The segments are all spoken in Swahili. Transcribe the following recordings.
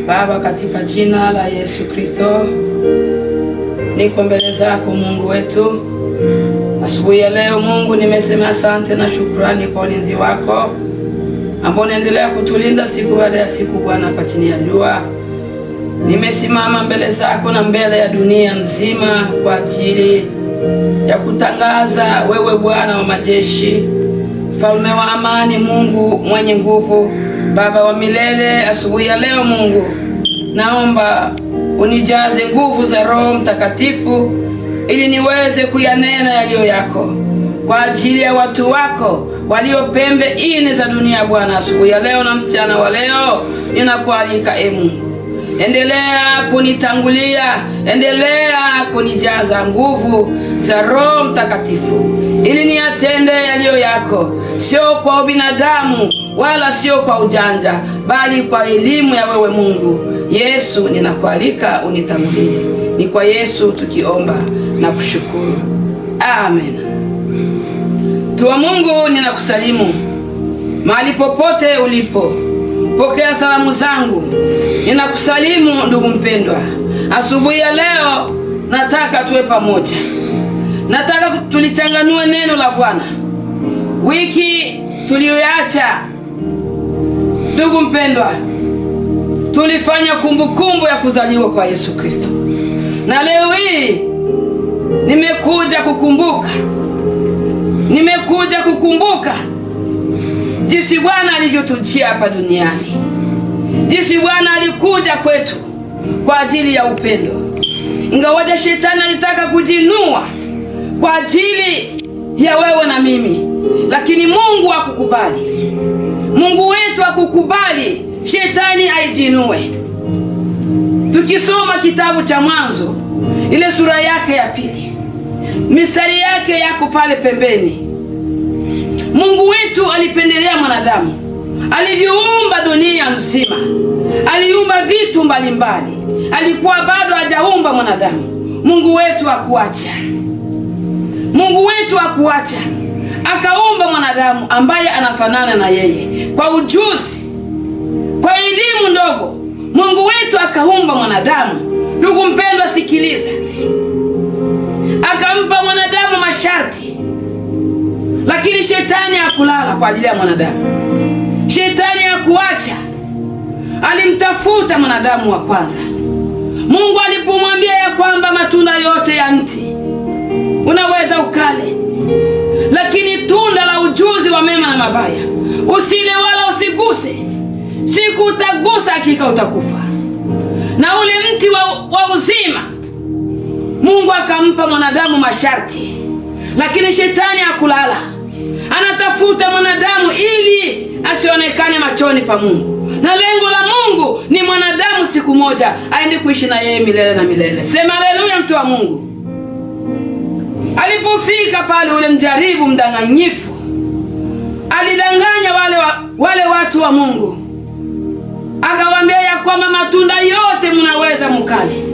Baba, katika jina la Yesu Kristo, niko mbele zako Mungu wetu. Asubuhi ya leo Mungu, nimesema asante na shukrani kwa ulinzi wako ambao unaendelea kutulinda siku baada ya siku Bwana, hapa chini ya jua. Nimesimama mbele zako na mbele ya dunia nzima kwa ajili ya kutangaza wewe Bwana wa majeshi, Mfalme wa amani, Mungu mwenye nguvu, Baba wa milele. Asubuhi ya leo Mungu, naomba unijaze nguvu za Roho Mtakatifu ili niweze kuyanena yaliyo yako kwa ajili ya watu wako walio pembe ine za dunia Bwana. Asubuhi ya leo na mchana wa leo ninakualika Mungu, endelea kunitangulia, endelea kunijaza nguvu za Roho Mtakatifu ili niyatende yaliyo yako, sio kwa binadamu wala sio kwa ujanja, bali kwa elimu ya wewe Mungu. Yesu, ninakualika unitangulie. Ni kwa Yesu tukiomba na kushukuru, amen. Tuwa Mungu, ninakusalimu mahali popote ulipo. Pokea salamu zangu. Ninakusalimu ndugu mpendwa. Asubuhi ya leo nataka tuwe pamoja. Nataka tulichanganue neno la Bwana. Wiki tuliyoacha, ndugu mpendwa, tulifanya kumbukumbu ya kuzaliwa kwa Yesu Kristo. Na leo hii nimekuja kukumbuka jinsi Bwana alivyotujia hapa duniani. Jinsi Bwana alikuja kwetu kwa ajili ya upendo. Ingawaje shetani alitaka kujinua kwa ajili ya wewe na mimi, lakini Mungu hakukubali. Mungu wetu hakukubali shetani aijinue. Tukisoma kitabu cha Mwanzo, ile sura yake ya 2, mistari yake yako pale pembeni. Mungu wetu alipendelea mwanadamu. Alivyoumba dunia mzima, aliumba vitu mbalimbali. Alikuwa bado hajaumba mwanadamu. Mungu wetu hakuacha. Akaumba mwanadamu ambaye anafanana na yeye kwa ujuzi, kwa elimu ndogo. Mungu wetu akaumba mwanadamu. Ndugu mpendwa, sikiliza. Akampa mwanadamu masharti, lakini shetani hakulala kwa ajili ya mwanadamu. Shetani hakuacha. Alimtafuta mwanadamu wa kwanza. Mungu alipomwambia ya kwamba matunda yote ya mti unaweza ukale, lakini tunda la ujuzi wa mema na mabaya usile wala usiguse. Siku utagusa hakika utakufa. Na ule mti wa uzima, Mungu akampa mwanadamu masharti, lakini shetani hakulala. Anatafuta mwanadamu ili asionekane machoni pa Mungu. Na lengo la Mungu ni mwanadamu siku moja aende kuishi na yeye milele na milele. Sema haleluya, mtu wa Mungu. Alipofika pale, ule mjaribu mdanganyifu alidanganya wale watu wa Mungu. Akawaambia ya kwamba matunda yote mnaweza mkale,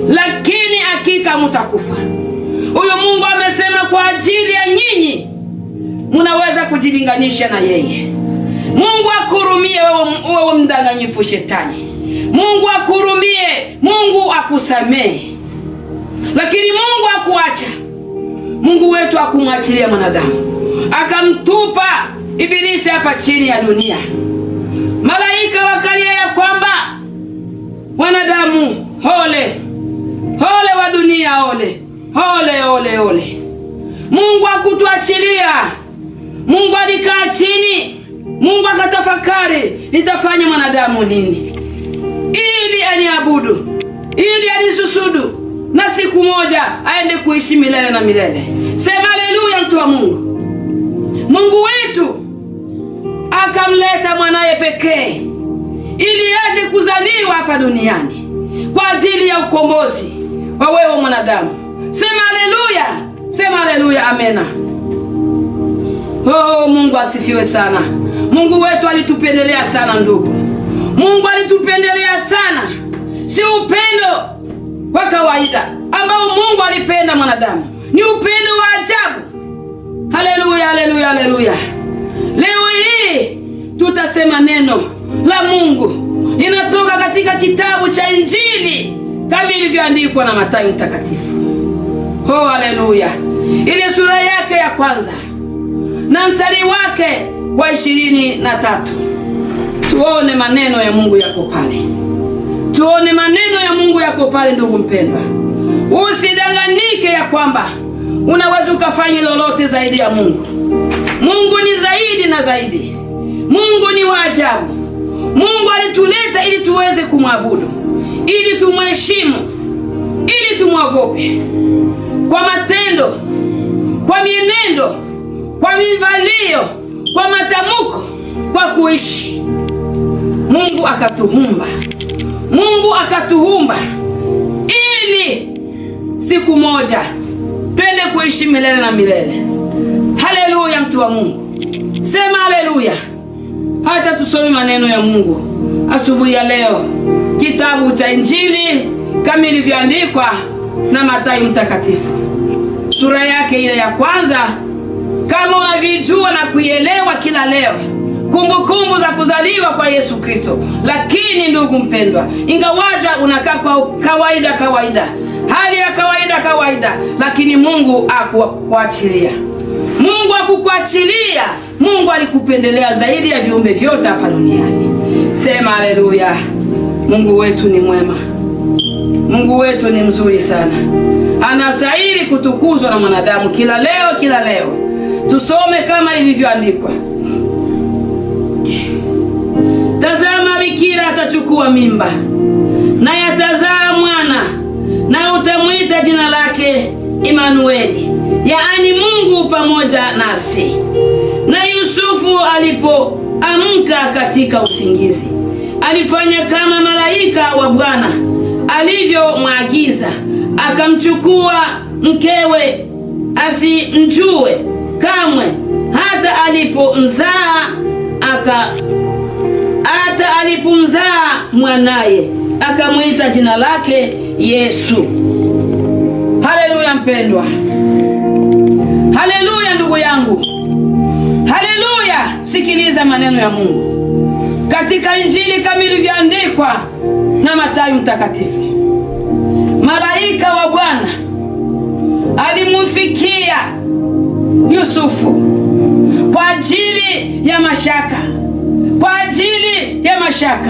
lakini hakika mtakufa. Huyo Mungu amesema kwa ajili ya nyinyi mnaweza kujilinganisha na yeye. Mungu akurumie wewe mdanganyifu shetani. Mungu akurumie, Mungu akusamehe. Lakini Mungu hakuacha. Mungu wetu hakumwachilia mwanadamu. Akamtupa Ibilisi hapa chini ya dunia. Malaika wakalia ya kwamba wanadamu, ole wa dunia, ole. Mungu hakutuachilia. Mungu alikaa chini. Mungu akatafakari, nitafanya mwanadamu nini ili aniabudu, ili anisusudu, na siku moja aende kuishi milele na milele. Sema haleluya, mtu wa Mungu. Mungu wetu akamleta mwanaye pekee ili aje kuzaliwa hapa duniani kwa ajili ya ukombozi wa wewe mwanadamu. Sema haleluya, amena. Oh, Mungu asifiwe sana. Mungu wetu alitupendelea sana ndugu. Mungu alitupendelea sana. Si upendo wa kawaida ambao Mungu alipenda mwanadamu. Ni upendo wa ajabu. Haleluya. Leo hii tutasema neno la Mungu linatoka Injili kama ilivyoandikwa na Mathayo mtakatifu. Oh, haleluya! Ile sura yake ya kwanza na mstari wake wa 23. Tuone maneno ya Mungu yako pale. Tuone maneno ya Mungu yako pale, ndugu mpendwa. Usidanganyike ya kwamba unaweza ukafanya lolote zaidi ya Mungu. Mungu ni zaidi na zaidi. Mungu ni wa ajabu. Mungu alituleta ili tuweze kumwabudu, ili tumheshimu, ili tumwogope kwa matendo, kwa mienendo, kwa mivalio, kwa matamko, kwa kuishi. Mungu akatuumba. Mungu akatuumba ili siku moja twende kuishi milele na milele. Haleluya, mtu wa Mungu. Sema haleluya. Hata tusome maneno ya Mungu asubuhi ya leo, kitabu cha Injili kama ilivyoandikwa na Mathayo mtakatifu, sura yake ile ya kwanza. Kama unavyojua na kuielewa kila leo kumbukumbu za kuzaliwa kwa Yesu Kristo. Lakini ndugu mpendwa, ingawaja unakaa kwa kawaida, hali ya kawaida, lakini Mungu hakukuachilia. Mungu hakukuachilia. Mungu alikupendelea zaidi ya viumbe vyote hapa duniani. Sema haleluya. Mungu wetu ni mwema. Mungu wetu ni mzuri sana. Anastahili kutukuzwa na mwanadamu kila leo. Tusome kama ilivyoandikwa. Tazama, bikira atachukua mimba, na atazaa mwana, na utamwita jina lake Imanueli, yaani Mungu pamoja nasi. Na Yusufu alipoamka katika usingizi, alifanya kama malaika wa Bwana alivyomwagiza, akamchukua mkewe asimjue kamwe, hata alipomzaa mwanaye, akamwita jina lake Yesu. Haleluya mpendwa. Haleluya ndugu yangu. Haleluya. Sikiliza maneno ya Mungu katika Injili kama ilivyoandikwa na Mathayo mtakatifu. Malaika wa Bwana alimfikia Yusufu kwa ajili ya mashaka.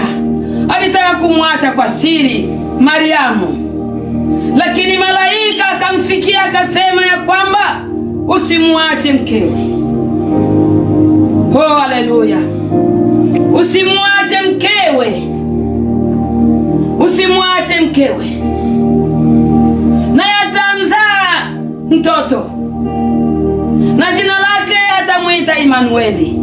Alitaka kumwacha kwa siri Mariamu, lakini malaika akamfikia akasema ya kwamba usimwache mkewe. Oh, haleluya. Usimwache mkewe. Na atamzaa mtoto, na jina lake atamuita Imanueli.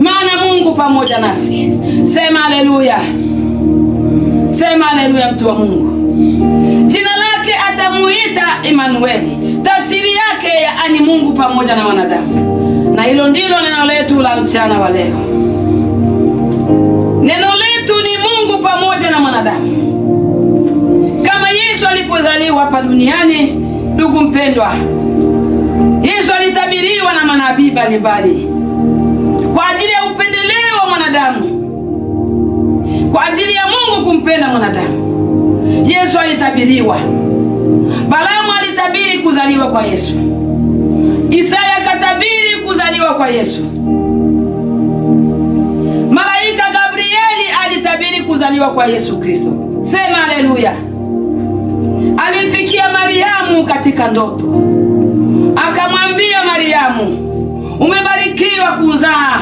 Maana Mungu pamoja nasi. Sema haleluya. Sema haleluya, mtu wa Mungu. Jina lake atamuita Imanueli. Tafsiri yake yaani Mungu pamoja na wanadamu. Na hilo ndilo neno letu la mchana wa leo. Neno letu ni Mungu pamoja na mwanadamu. Kama Yesu alipozaliwa hapa duniani, ndugu mpendwa, Yesu alitabiriwa na manabii mbalimbali kwa ajili ya upendeleo wa mwanadamu, kwa ajili ya Mungu kumpenda mwanadamu. Yesu alitabiriwa. Balaamu alitabiri kuzaliwa kwa Yesu. Isaya akatabiri kuzaliwa kwa Yesu. Malaika Gabrieli alitabiri kuzaliwa kwa Yesu Kristo. Sema haleluya. Alimfikia Mariamu katika ndoto, akamwambia Mariamu, umebarikiwa kuzaa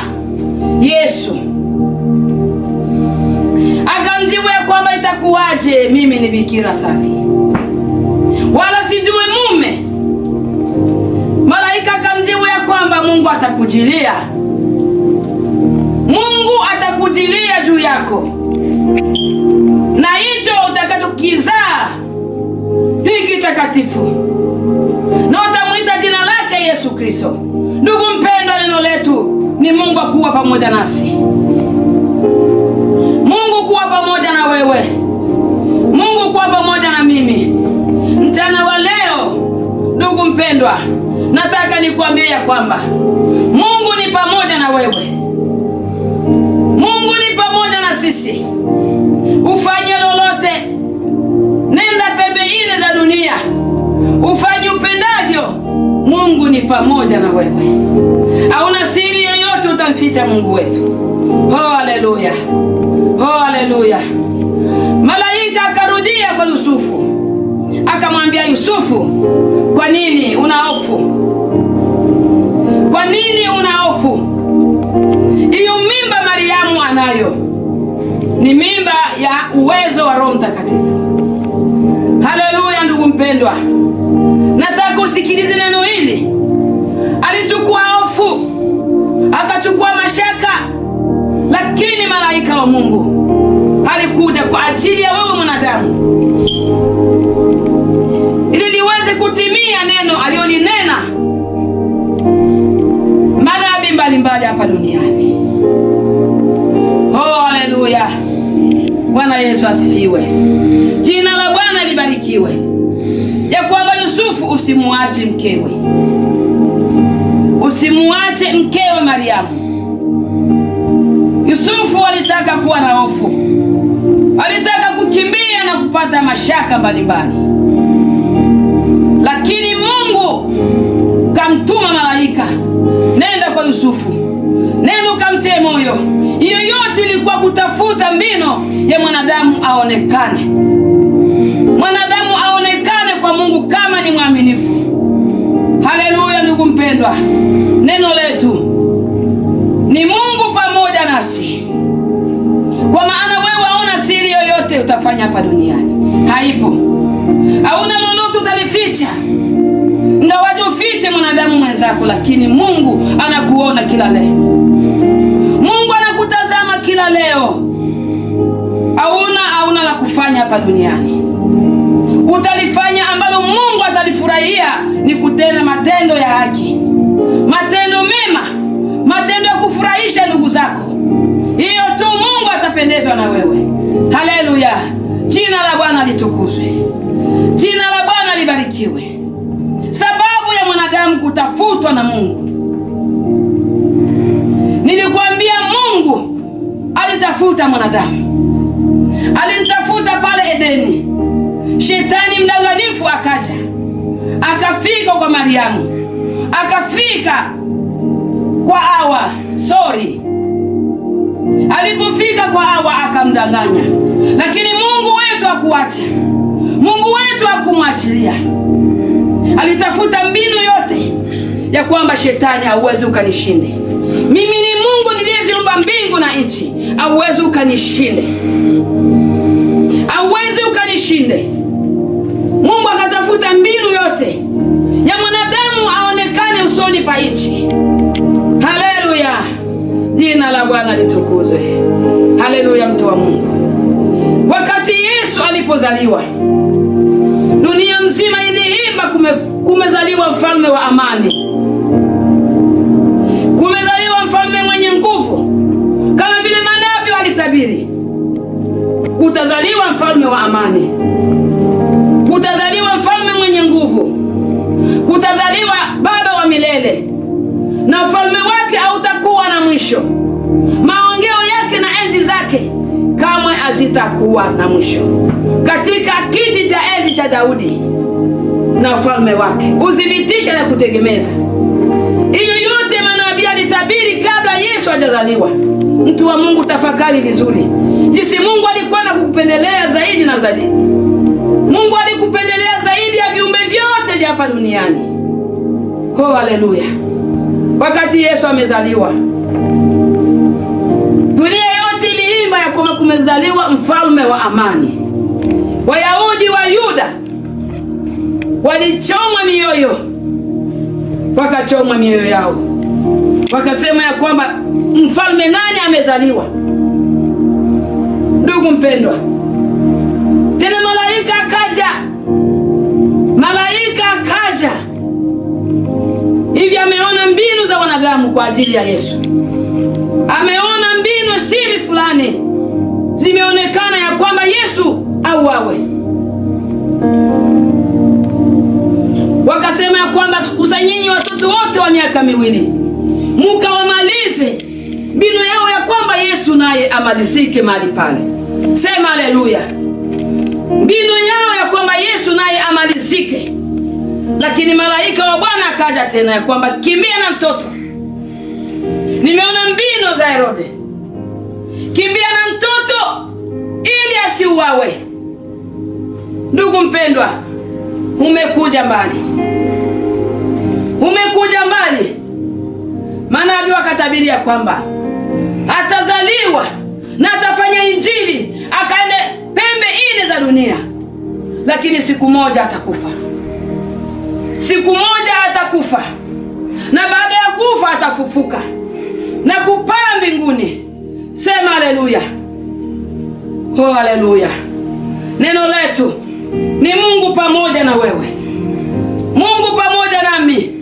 Yesu. Akamjibu ya kwamba itakuwaje, mimi ni bikira safi, wala sijui mume. Malaika akamjibu ya kwamba Mungu atakujilia juu yako, na hicho utakachokizaa ni kitakatifu, na utamwita jina lake Yesu Kristo. Ndugu mpendwa, neno letu ni Mungu akuwa pamoja nasi. Mungu kuwa pamoja na wewe. Mungu kuwa pamoja na mimi. Mchana wa leo, ndugu mpendwa, nataka nikuambie ya kwamba Mungu ni pamoja na wewe. Mungu ni pamoja pamoja na wewe. Hauna siri yoyote utamficha Mungu wetu. Haleluya, haleluya. Malaika akarudia kwa Yusufu, akamwambia Yusufu, kwa nini una hofu? Kwa nini una hofu? Hiyo mimba Mariamu anayo ni mimba ya uwezo wa Roho Mtakatifu. Haleluya. Ndugu mpendwa, nataka usikilize neno hili. Alichukua hofu, akachukua mashaka, lakini malaika wa Mungu alikuja kwa ajili ya wewe mwanadamu, ili liweze kutimia neno aliolinena manabii mbalimbali hapa duniani. Haleluya. Bwana Yesu asifiwe. Jina la Bwana libarikiwe. Ya kwamba Yusufu usimuache mkewe. Usimuache mkewe Mariamu. Yusufu alitaka kuwa na hofu. Alitaka kukimbia na kupata mashaka mbalimbali. Lakini Mungu kamtuma malaika, nenda kwa Yusufu, nenda ukamtie moyo. Hiyo yote ilikuwa kutafuta mbino ya mwanadamu aonekane. Mwanadamu aonekane kwa Mungu kama ni mwaminifu. Haleluya. Ndugu mpendwa, neno letu ni Mungu pamoja nasi. Kwa maana wewe hauna siri yoyote utafanya hapa duniani. Haipo. Hauna lolote utalificha. Ngawaje ufiche mwanadamu mwenzako, lakini Mungu anakuona kila leo. Mungu anakutazama kila leo. Hauna la kufanya hapa duniani. Utalifanya ambalo Mungu atalifurahia ni kutenda matendo ya haki, matendo mema, matendo ya kufurahisha ndugu zako. Hiyo tu Mungu atapendezwa na wewe. Haleluya. Jina la Bwana litukuzwe. Jina la Bwana libarikiwe. Sababu ya mwanadamu kutafutwa na Mungu, nilikwambia Mungu alitafuta mwanadamu. Alimtafuta pale Edeni. Shetani mdanganifu akaja, akafika kwa Mariamu, akafika kwa Hawa. Alipofika kwa Hawa akamdanganya, lakini Mungu wetu hakuacha. Mungu wetu hakumwachilia. Alitafuta mbinu yote ya kwamba shetani hauwezi ukanishinde. Mimi ni Mungu niliyeziumba mbingu na nchi, hauwezi ukanishinde. Hauwezi ukanishinde. Mungu akatafuta mbinu yote ya mwanadamu aonekane usoni pa nchi. Haleluya. Jina la Bwana litukuzwe. Haleluya. Mtu wa Mungu, wakati Yesu alipozaliwa, dunia mzima iliimba kumezaliwa mfalme wa amani. Kumezaliwa mfalme mwenye nguvu, kama vile manabii walitabiri. Kutazaliwa mfalme wa amani, kutazaliwa mfalme mwenye nguvu, kutazaliwa baba wa milele, na ufalme wake hautakuwa na mwisho. Maongeo yake na enzi zake kamwe hazitakuwa na mwisho. Katika kiti cha enzi cha Daudi na ufalme wake udhibitisha na kutegemeza. Hiyo yote manabii alitabiri kabla Yesu hajazaliwa. Mtu wa Mungu, tafakari vizuri jinsi Mungu alikuwa na kukupendelea zaidi na zaidi. Mungu alikupendelea zaidi ya viumbe vyote vya hapa duniani. Haleluya. Wakati Yesu amezaliwa, dunia yote iliimba ya kwamba kumezaliwa mfalme wa amani. Wayahudi wa Yuda walichomwa mioyo, wakachomwa mioyo yao, wakasema ya kwamba mfalme nani amezaliwa? Ndugu mpendwa, tena malaika akaja hivi. Ameona mbinu za wanadamu kwa ajili ya Yesu. Ameona mbinu siri fulani zimeonekana ya kwamba Yesu auawe. Wakasema ya kwamba kusanyeni watoto wote wa miaka miwili mukawamalize. Mbinu yao ya kwamba Yesu naye amalizike mahali pale. Sema haleluya. Mbinu yao ya kwamba Yesu naye amalizike. Lakini malaika wa Bwana akaja tena ya kwamba kimbia na mtoto. Nimeona mbinu za Herode. Kimbia na mtoto ili asiuawe. Ndugu mpendwa, umekuja mbali. Umekuja mbali. Manabii wakatabiria kwamba atazaliwa na atafanya injili, akaende pembe nne za dunia, lakini siku moja atakufa. Siku moja atakufa, na baada ya kufa atafufuka na kupaa mbinguni. Sema haleluya. Oh, haleluya. Neno letu ni Mungu pamoja na wewe, Mungu pamoja nami,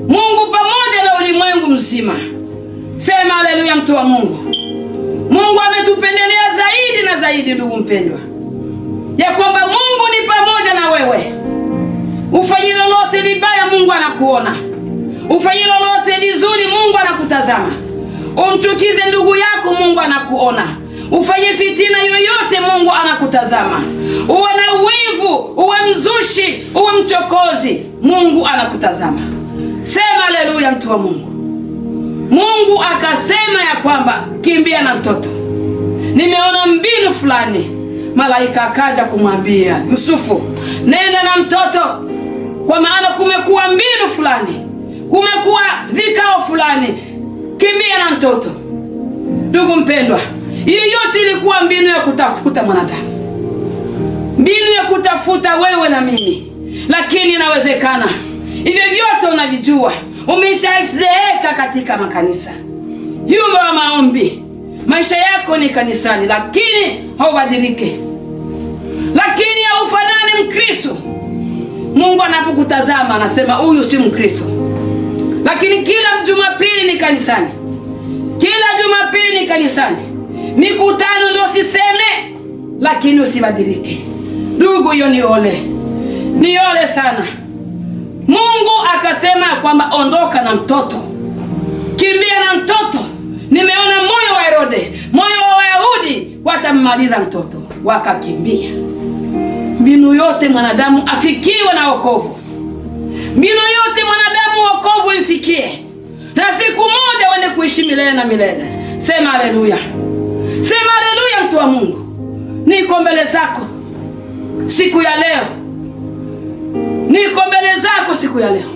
Mungu pamoja na ulimwengu mzima. Sema haleluya, mtu wa Mungu. Mungu ametupendelea zaidi na zaidi, ndugu mpendwa, ya kwamba Mungu ni pamoja na wewe. Ufanye lolote libaya, Mungu anakuona. Ufanye lolote lizuri, Mungu anakutazama. Umchukize ndugu yako, Mungu anakuona. Ufanye fitina yoyote, Mungu anakutazama. Uwe na wivu, uwe mzushi, uwe mchokozi, Mungu anakutazama. Sema haleluya, mtu wa Mungu. Mungu akasema ya kwamba kimbia na mtoto. Nimeona mbinu fulani. Malaika akaja kumwambia Yusufu, nenda na mtoto, kwa maana kumekuwa mbinu fulani, kumekuwa vikao fulani. Kimbia na mtoto. Ndugu mpendwa, hiyo yote ilikuwa mbinu ya kutafuta mwanadamu, mbinu ya kutafuta wewe na mimi. Lakini inawezekana hivyo vyote unavijua. Umeshazeeka katika makanisa, vyumba wa maombi, maisha yako ni kanisani, lakini haubadilike, lakini haufanani Mkristo. Mungu anapokutazama anasema huyu si Mkristo. Lakini kila Jumapili ni kanisani, kila Jumapili ni kanisani, mikutano ndio siseme, lakini usibadilike. Ndugu, hiyo ni ole sana. Mungu akasema kwamba ondoka na mtoto, kimbia na mtoto. Nimeona moyo wa Herode, moyo wa Wayahudi watammaliza mtoto, wakakimbia. Mbinu yote mwanadamu afikiwe na wokovu, mbinu yote mwanadamu wokovu imfikie, na siku moja wende kuishi milele na milele. Sema haleluya. Sema haleluya, mtu wa Mungu. Niko mbele zako siku ya leo, niko mbele zako siku ya leo.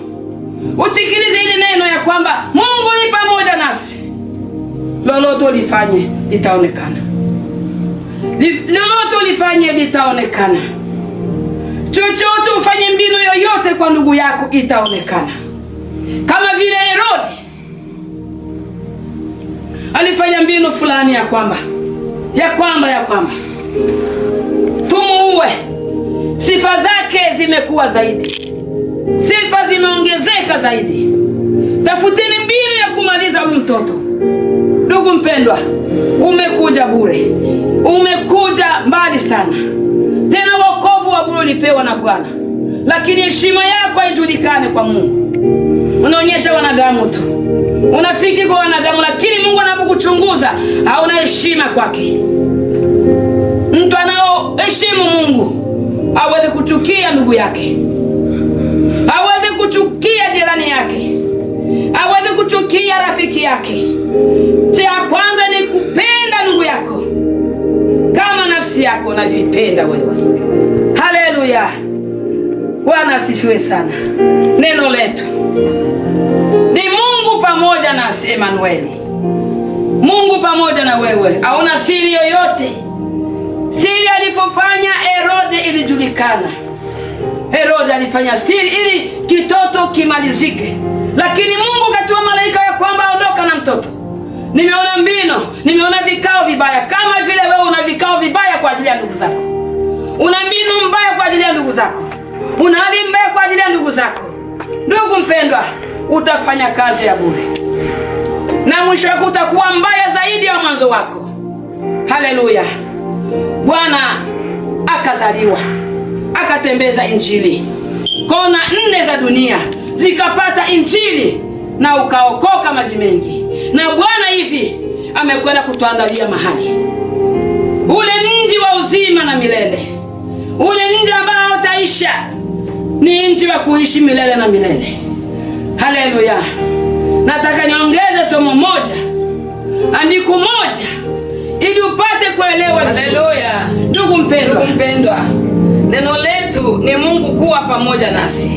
Usikilize hili neno ya kwamba Mungu ni pamoja nasi. Lolote ulifanye litaonekana, lolote ulifanye litaonekana. Chochote ufanye, mbinu yoyote kwa ndugu yako itaonekana. Kama vile Herode alifanya mbinu fulani ya kwamba tumuue. Sifa zake zimekuwa zaidi, sifa zimeongezeka zaidi. Tafuteni mbinu ya kumaliza huyu mtoto. Ndugu mpendwa, umekuja bure, umekuja mbali sana. Tena wokovu wa bure ulipewa na Bwana, lakini heshima yako haijulikane kwa Mungu. Unaonyesha wanadamu tu, unafiki kwa wanadamu, lakini Mungu anapokuchunguza hauna heshima kwake. Mtu anaoheshimu Mungu hawezi kuchukia ndugu yake, hawezi kuchukia jirani yake, hawezi kuchukia rafiki yake. Cha kwanza ni kupenda ndugu yako kama nafsi yako unavyopenda wewe. Haleluya. Bwana asifiwe sana. Neno letu ni Mungu pamoja nasi, Emanueli. Mungu pamoja na wewe. Hauna siri yoyote. Siri alifofanya Herode ilijulikana. Herode alifanya siri ili kitoto kimalizike, lakini Mungu katoa malaika ya kwamba ondoka na mtoto. Nimeona mbino, nimeona vikao vibaya. Kama vile wewe una vikao vibaya kwa ajili ya ndugu zako, una mbinu mbaya kwa ajili ya ndugu zako, una hali mbaya kwa ajili ya ndugu zako, ndugu mpendwa, utafanya kazi ya bure, na mwisho wako utakuwa mbaya zaidi ya mwanzo wako. Haleluya. Bwana akazaliwa, akatembeza injili, kona 4 za dunia zikapata injili, na ukaokoka maji mengi. Na Bwana hivi amekwenda kutuandalia mahali, ule mji wa uzima na milele, ule mji ambao utaisha, ni nchi wa kuishi milele na milele. Haleluya. Nataka niongeze somo moja, andiko moja, ili upate kuelewa. Haleluya. Ndugu mpendwa, neno letu ni Mungu kuwa pamoja nasi.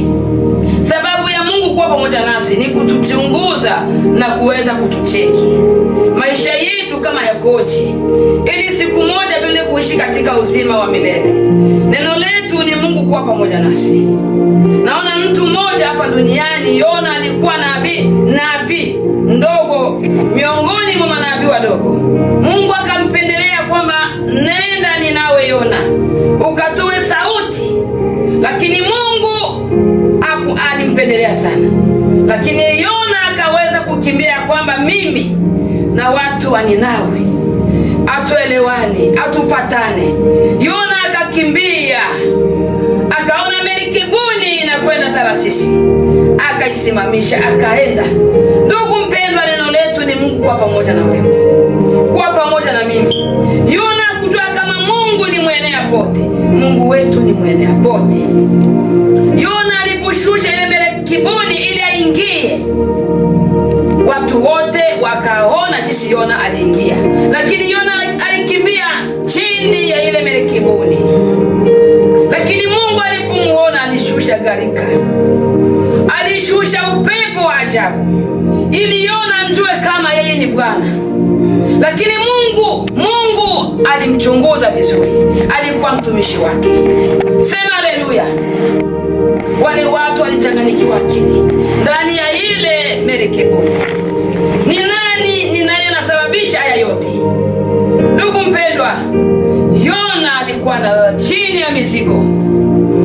Sababu ya Mungu kuwa pamoja nasi ni kutuchunguza na kuweza kutucheki maisha yetu kama yakoje, ili siku moja tuende kuishi katika uzima wa milele. Neno letu ni Mungu kuwa pamoja nasi. Naona mtu mmoja hapa duniani, Yona, alikuwa nabii ndogo miongoni mwa manabii wadogo. Mungu akampendelea kwamba nenda Ninawe Yona, ukatoe sauti. Lakini Mungu alimpendelea sana. Lakini Yona akaweza kukimbia kwamba mimi na watu wa Ninawe atuelewani, atupatane. Yona akakimbia, akaona merikibuni inakwenda Tarshishi, akaisimamisha, akaenda. Ndugu mpendwa, neno letu ni Mungu kuwa pamoja na wewe, kuwa pamoja na mimi. Yona kujua kama Mungu ni mwenea pote, Mungu wetu ni mwenea pote. Yona aliposhusha ile merikibuni ili aingie, watu wote wakaona jinsi Yona aliingia, lakini Yona alikimbia chini ya ile merikibuni. Lakini Mungu alipomuona alishusha gharika, alishusha upepo wa ajabu ili Yona anjue kama yeye ni Bwana. Lakini Mungu alimchunguza vizuri, alikuwa mtumishi wake. Sema haleluya. Wale watu walichanganyikiwa akili ndani ya ile merikibuni. Ni nani anasababisha haya yote? Ndugu mpendwa, Yona alikuwa chini ya mizigo.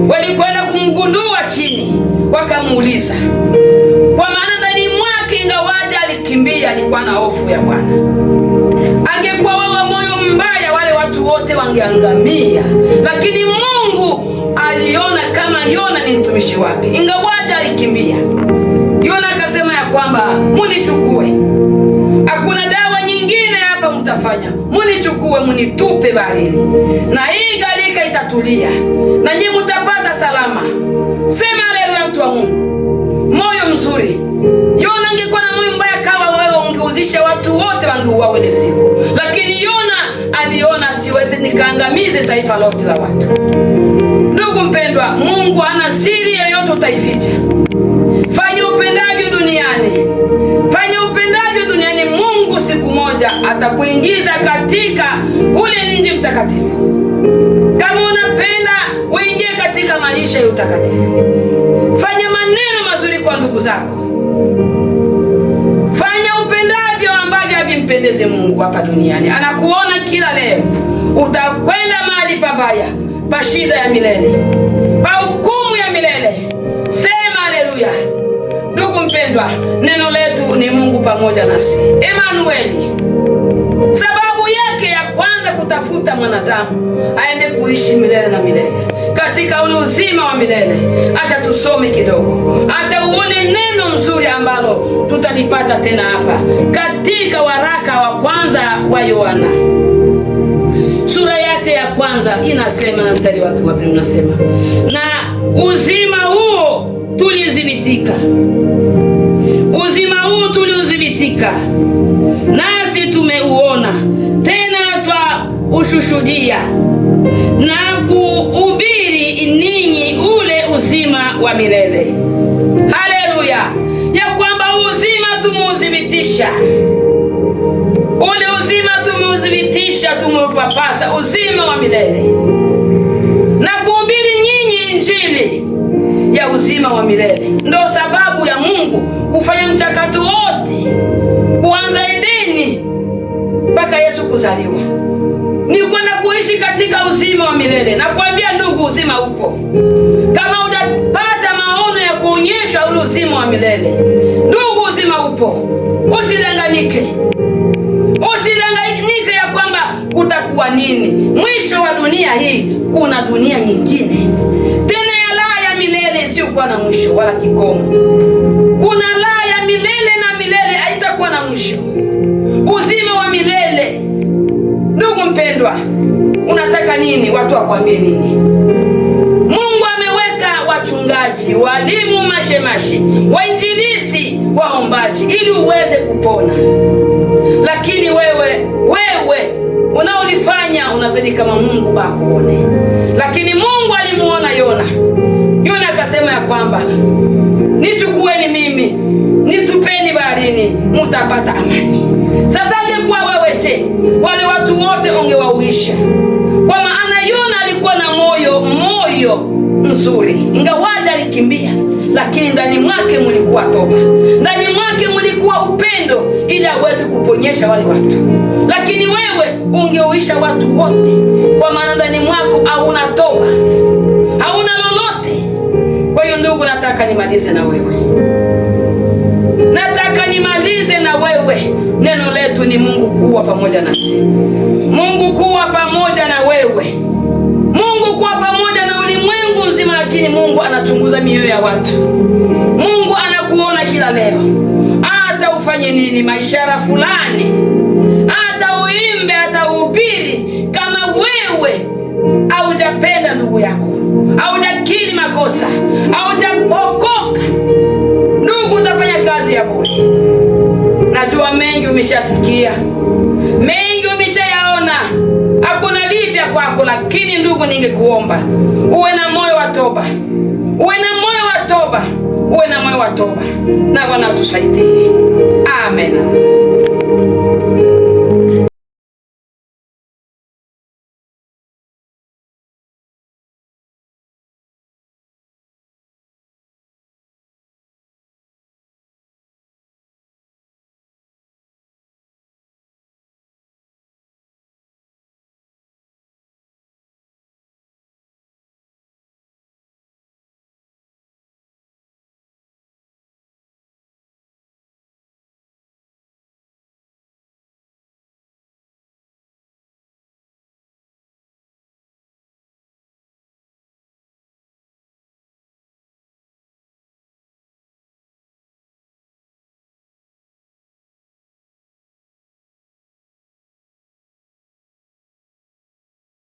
Walikwenda kumgundua chini, wakamuuliza, kwa maana ndani mwake ingawaje alikimbia, alikuwa na hofu ya Bwana. Angekuwa wa moyo mbaya, wale watu wote wangeangamia. Lakini Mungu aliona kama Yona ni mtumishi wake, ingawaje alikimbia. Yona akasema ya kwamba munichukue, hakuna dawa nyingine hapa mtafanya, munichukue munitupe baharini, na hii gharika itatulia na nyinyi mtapata salama. Sema haleluya, mtu wa Mungu. Moyo mzuri. Yona angekuwa na moyo mbaya kama wewe, ungeuzisha watu wote wangeuawa ile siku. Lakini Yona aliona, siwezi nikaangamize taifa lote la watu. Ndugu mpendwa, Mungu hana siri yoyote utaificha. Fanya upendavyo duniani, fanya upendavyo duniani, Mungu siku moja atakuingiza katika ule mji mtakatifu. Kama unapenda uingie katika maisha ya utakatifu, fanya maneno mazuri kwa ndugu zako, fanya upendavyo ambavyo havimpendeze Mungu hapa duniani. Anakuona kila leo. Utakwenda mahali pabaya, pa shida ya milele, pa hukumu ya milele. Sema haleluya. Ndugu mpendwa, neno letu ni Mungu pamoja nasi, Emanueli. Sababu yake ya kwanza kutafuta mwanadamu aende kuishi milele na milele katika ule uzima wa milele. Acha tusome kidogo, acha uone neno nzuri ambalo tutalipata tena hapa katika waraka wa kwanza wa Yohana, sura yake ya kwanza inasema, na mstari wake wa pili unasema, na uzima huo tulidhibitika, uzima huu tuliudhibitika, nasi tumeuona, tena twa ushushudia na kuhubiri ninyi ule uzima wa milele. Haleluya. Ya kwamba uzima tumeudhibitisha, ule uzima tumeudhibitisha, tumeupapasa, uzima wa milele, na kuhubiri nyinyi injili ya uzima wa milele. Ndo sababu ya Mungu kufanya mchakato wote kuanza Edeni mpaka Yesu kuzaliwa, ni kwenda kuishi katika uzima wa milele. Na kuambia ndugu, uzima upo. Kama hujapata maono ya kuonyesha ule uzima wa milele, ndugu, uzima upo. Usidanganyike, usidanganyike ya kwamba kutakuwa nini mwisho wa dunia hii. Kuna dunia nyingine tena ya raha ya milele isiyokuwa na mwisho wala kikomo. Kuna raha ya milele na milele haitakuwa na mwisho, uzima wa milele. Ndugu mpendwa, unataka nini? Watu wakwambie nini? Mungu ameweka wachungaji wainjilisti, walimu, mashemashi, wainjilisti, waombaji, ili uweze kupona. Lakini wewe unaolifanya unazidi kama Mungu akuone. Lakini Mungu alimuona Yona. Yona akasema ya kwamba nichukueni mimi, nitupeni baharini, mutapata amani. Sasa angekuwa wewe, je, wale watu wote ungewauisha? Kwa maana Yona alikuwa na moyo mzuri, ingawaje alikimbia, lakini ndani mwake mlikuwa toba, ndani mwake mlikuwa upendo, ili aweze kuponyesha wale watu. Lakini wewe ungeuisha watu wote, kwa maana ndani mwako hauna toba, hauna lolote. Kwa hiyo ndugu, nataka nimalize na wewe, Neno letu ni Mungu kuwa pamoja nasi, Mungu kuwa pamoja na wewe, Mungu kuwa pamoja na ulimwengu nzima. Lakini Mungu anachunguza mioyo ya watu. Mungu anakuona kila leo, hata ufanye nini, maishara fulani, hata uimbe, hata uhubiri, kama wewe haujapenda ndugu yako, haujakiri makosa, haujaokoka, ndugu, utafanya kazi ya bure. Najua mengi umeshasikia, mengi umeshayaona, hakuna lipya kwako. Lakini ndugu, ningekuomba uwe na moyo wa toba, uwe na moyo wa toba, uwe na moyo wa toba, na Bwana tusaidie. Amen.